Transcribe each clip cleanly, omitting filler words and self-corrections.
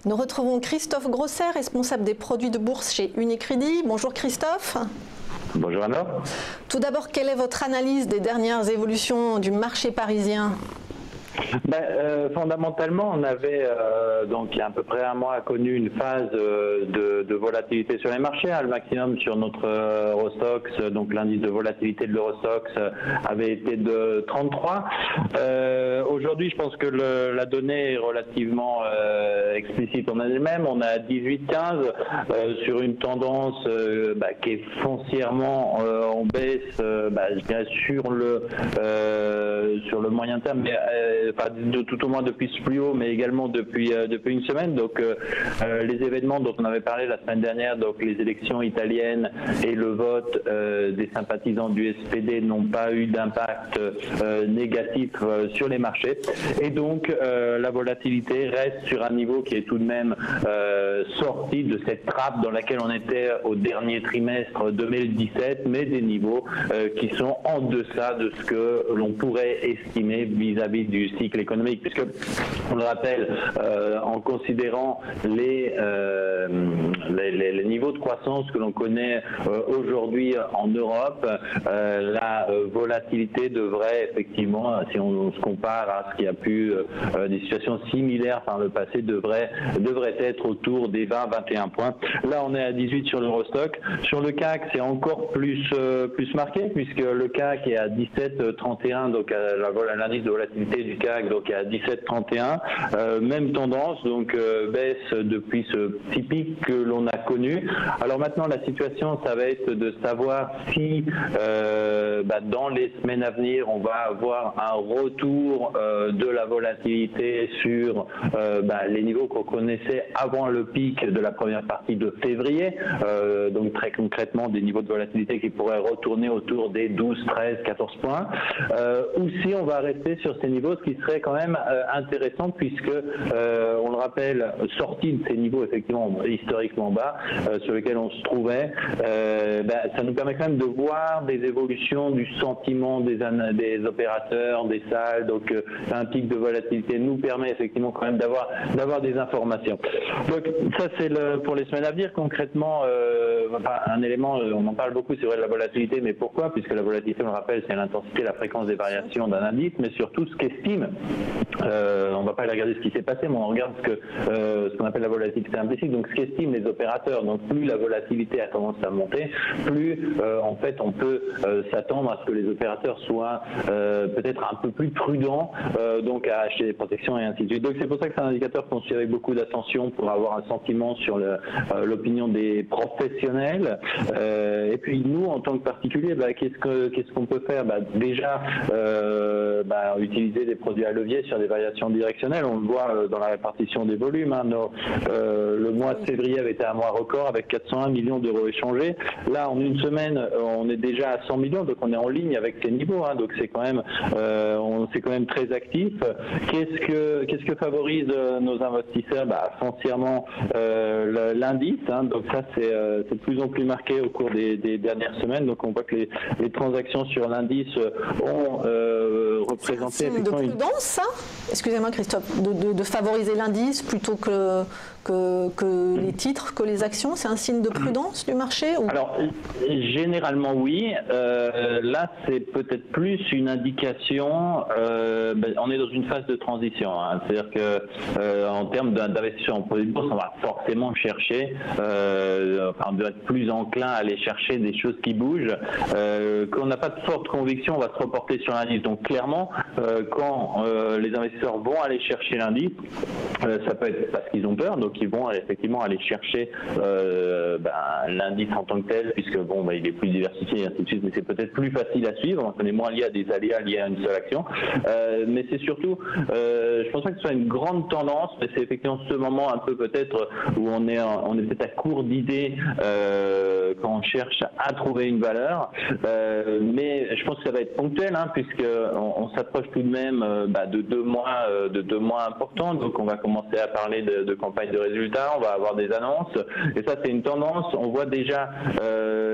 Nous retrouvons Christophe Grosset, responsable des produits de bourse chez Unicredit. Bonjour Christophe. Bonjour Anna. Tout d'abord, quelle est votre analyse des dernières évolutions du marché parisien ? Fondamentalement, on avait donc il y a à peu près un mois connu une phase de volatilité sur les marchés. Le maximum sur notre Eurostoxx, donc l'indice de volatilité de l'Eurostoxx avait été de 33. Aujourd'hui, je pense que la donnée est relativement explicite en elle-même. On est à 18-15 sur une tendance qui est foncièrement en baisse, je dirais sur le moyen terme, mais tout au moins depuis ce plus haut, mais également depuis une semaine. Donc les événements dont on avait parlé la semaine dernière, donc les élections italiennes et le vote des sympathisants du SPD n'ont pas eu d'impact négatif sur les marchés. Et donc la volatilité reste sur un niveau qui est tout de même sorti de cette trappe dans laquelle on était au dernier trimestre 2017, mais des niveaux qui sont en deçà de ce que l'on pourrait estimer vis-à-vis du cycle économique, puisque on le rappelle, en considérant les niveaux de croissance que l'on connaît aujourd'hui en Europe, la volatilité devrait effectivement, si on se compare à ce qui a pu des situations similaires par le passé, devrait être autour des 20-21 points. Là, on est à 18 sur l'Eurostoxx. Sur le CAC, c'est encore plus marqué, puisque le CAC est à 17,31, donc l'indice de volatilité du CAC donc à 17,31, même tendance, donc baisse depuis ce petit pic que l'on a connu. Alors maintenant, la situation, ça va être de savoir si dans les semaines à venir, on va avoir un retour de la volatilité sur les niveaux qu'on connaissait avant le pic de la première partie de février, donc très concrètement des niveaux de volatilité qui pourraient retourner autour des 12, 13, 14 points, ou si on va rester sur ces niveaux, ce qui serait quand même intéressant, puisque on le rappelle, sorti de ces niveaux effectivement historiquement bas sur lesquels on se trouvait, ça nous permet quand même de voir des évolutions du sentiment des opérateurs, des salles. Donc un pic de volatilité nous permet effectivement quand même d'avoir des informations. Donc ça c'est pour les semaines à venir. Concrètement, un élément, on en parle beaucoup, c'est vrai, de la volatilité, mais pourquoi? Puisque la volatilité, on le rappelle, c'est l'intensité, la fréquence des variations d'un indice, mais surtout ce qu'estime, on ne va pas aller regarder ce qui s'est passé, mais on regarde ce qu'on appelle la volatilité implicite, donc ce qu'estiment les opérateurs. Donc plus la volatilité a tendance à monter, plus en fait on peut s'attendre à ce que les opérateurs soient peut-être un peu plus prudents, donc à acheter des protections et ainsi de suite. Donc c'est pour ça que c'est un indicateur qu'on suit avec beaucoup d'attention pour avoir un sentiment sur l'opinion des professionnels. Et puis nous, en tant que particuliers, qu'est-ce qu'on peut faire? Déjà utiliser des produits à levier sur des variations directionnelles. On le voit dans la répartition des volumes. Le mois de février avait été un mois record avec 401 millions d'euros échangés. Là, en une semaine, on est déjà à 100 millions, donc on est en ligne avec ces niveaux. Donc c'est quand même très actif. Qu'est-ce que favorise nos investisseurs? Foncièrement l'indice. Donc ça c'est de plus en plus marqué au cours des dernières semaines. Donc on voit que les transactions sur l'indice ont représenté c'est un signe de prudence, ça? Excusez-moi Christophe, de favoriser l'indice plutôt que les titres, que les actions, c'est un signe de prudence du marché ou... Alors, généralement oui. Là, c'est peut-être plus une indication. On est dans une phase de transition. C'est-à-dire que en termes d'investissement en produits de bourse, on va forcément chercher, on doit être plus enclin à aller chercher des choses qui bougent. Quand on n'a pas de forte conviction, on va se reporter sur l'indice. Donc clairement, quand les investisseurs vont aller chercher l'indice, ça peut être parce qu'ils ont peur, donc ils vont effectivement aller chercher l'indice en tant que tel, puisque il est plus diversifié et ainsi de suite, mais c'est peut-être plus facile à suivre, on est moins lié à des aléas liés à une seule action. Mais c'est surtout, je pense pas que ce soit une grande tendance, mais c'est effectivement ce moment un peu peut-être où on est peut-être à court d'idées quand on cherche à trouver une valeur. Mais je pense que ça va être ponctuel, puisque on s'approche tout de même de deux mois importants, donc on va commencer à parler de campagne de résultats, on va avoir des annonces, et ça c'est une tendance. On voit déjà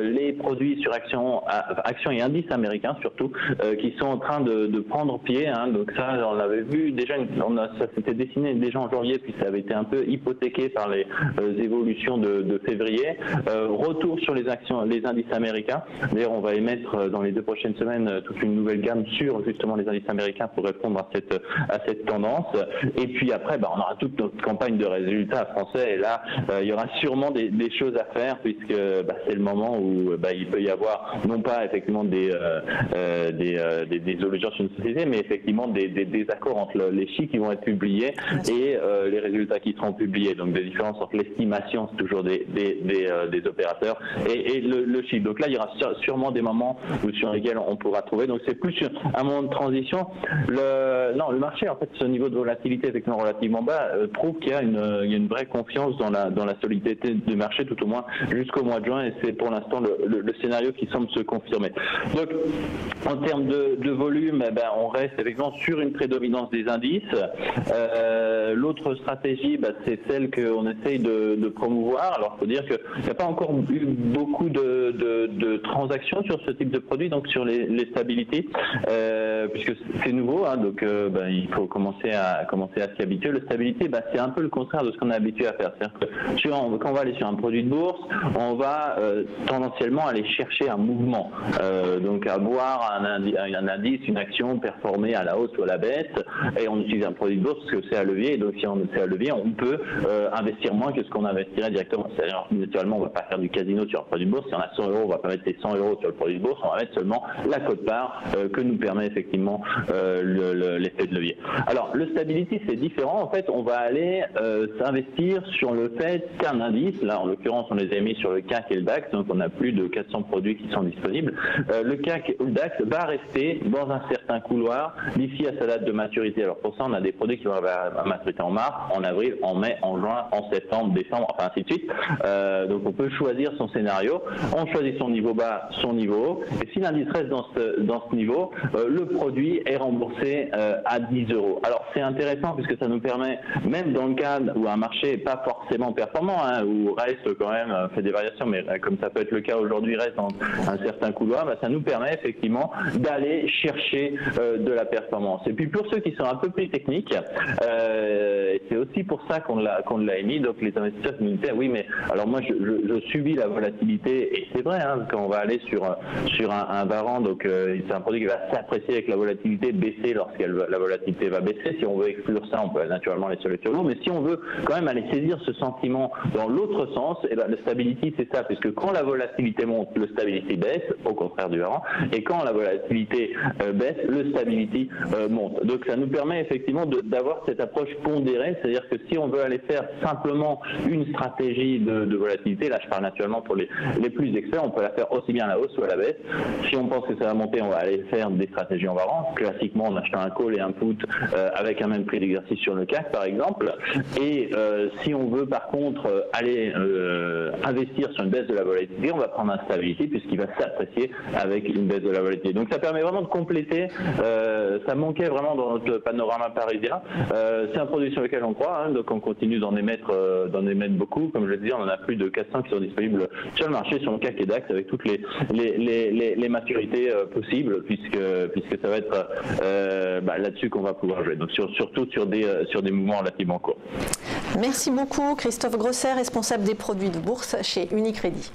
les produits sur actions et indices américains surtout, qui sont en train de prendre pied. Hein. Donc ça, on l'avait vu déjà, ça s'était dessiné déjà en janvier, puis ça avait été un peu hypothéqué par les évolutions de février. Retour sur les actions, les indices américains. D'ailleurs, on va émettre dans les 2 prochaines semaines toute une nouvelle gamme sur justement les indices américains pour répondre à cette tendance. Et puis après, on aura toute notre campagne de résultats français. Et là, il y aura sûrement des choses à faire, puisque c'est le moment où il peut y avoir non pas effectivement des obligations sur une société, mais effectivement des désaccords entre les chiffres qui vont être publiés et les résultats qui seront publiés. Donc des différences entre l'estimation, c'est toujours des opérateurs, et le chiffre. Donc là, il y aura sûrement des moments sur lesquels on pourra trouver. Donc c'est plus un moment de transition. Le marché, en fait, ce niveau de volatilité effectivement relativement bas prouve qu'il y a une vraie confiance dans la solidité du marché, tout au moins jusqu'au mois de juin, et c'est pour l'instant le scénario qui semble se confirmer. Donc en termes de volume, on reste effectivement sur une prédominance des indices. L'autre stratégie, c'est celle qu'on essaye de promouvoir. Alors il faut dire qu'il n'y a pas encore eu beaucoup de transactions sur ce type de produit, donc sur les stabilities, puisque c'est nouveau, hein, donc il faut commencer à s'y habituer. Le stability, c'est un peu le contraire de ce qu'on est habitué à faire. C'est-à-dire que quand on va aller sur un produit de bourse, on va tendanciellement aller chercher un mouvement, donc avoir un indice, une action performer à la hausse ou à la baisse, et on utilise un produit de bourse parce que c'est à levier, et donc si on c'est à levier, on peut investir moins que ce qu'on investirait directement. C'est-à-dire, naturellement, on ne va pas faire du casino sur un produit de bourse. Si on a 100 €, on ne va pas mettre les 100 € sur le produit de bourse, on va mettre seulement la quote-part que nous permet effectivement l'effet de levier. Alors, le stability, c'est différent. En fait, on va aller s'investir sur le fait qu'un indice, là en l'occurrence, on les a mis sur le CAC et le DAX, donc on a plus de 400 produits qui sont disponibles. Le CAC ou le DAX va rester dans un certain couloir d'ici à sa date de maturité. Alors pour ça, on a des produits qui vont avoir à maturité en mars, en avril, en mai, en juin, en septembre, décembre, enfin ainsi de suite. Donc on peut choisir son scénario. On choisit son niveau bas, son niveau haut. Et si l'indice reste dans ce niveau, le produit est remboursé à 10 €. Alors c'est intéressant puisque ça nous permet, même dans le cadre où un marché n'est pas forcément performant, hein, où reste quand même, fait des variations, mais comme ça peut être le cas aujourd'hui, reste dans un certain couloir, ça nous permet effectivement d'aller chercher de la performance. Et puis pour ceux qui sont un peu plus techniques, c'est aussi pour ça qu'on l'a émis. Donc les investisseurs nous disaient oui, mais alors moi je subis la volatilité, et c'est vrai, hein, quand on va aller sur un varant, donc c'est un produit qui va s'apprécier avec la volatilité, baisser lorsque la volatilité va baisser. Si on veut exclure ça, on peut naturellement aller sur le turbo, mais si on veut quand même aller saisir ce sentiment dans l'autre sens, le stability c'est ça, puisque quand la volatilité monte, le stability baisse, au contraire du varant, et quand la volatilité baisse, le stability monte. Donc ça nous permet effectivement d'avoir cette approche pondérée, c'est-à-dire que si on veut aller faire simplement une stratégie de volatilité, là je parle naturellement pour les plus experts, on peut la faire aussi bien à la hausse ou à la baisse. Si on pense que ça va monter, on va aller faire des stratégies en varant, classiquement en achetant un call et un put avec un même prix d'exercice sur le CAC par exemple. Et si on veut par contre aller investir sur une baisse de la volatilité, on va prendre un stability puisqu'il va s'apprécier avec une baisse de la volatilité. Donc ça permet vraiment de compléter, ça manquait vraiment dans notre panorama parisien. C'est un produit sur lequel on croit, hein, donc on continue d'en émettre beaucoup. Comme je le disais, on en a plus de 400 qui sont disponibles sur le marché, sur le CAC et DAX, avec toutes les maturités possibles, puisque ça va être là-dessus qu'on va pouvoir jouer. Donc surtout sur des mouvements relativement courts. Merci beaucoup Christophe Grosset, responsable des produits de bourse chez Unicredit.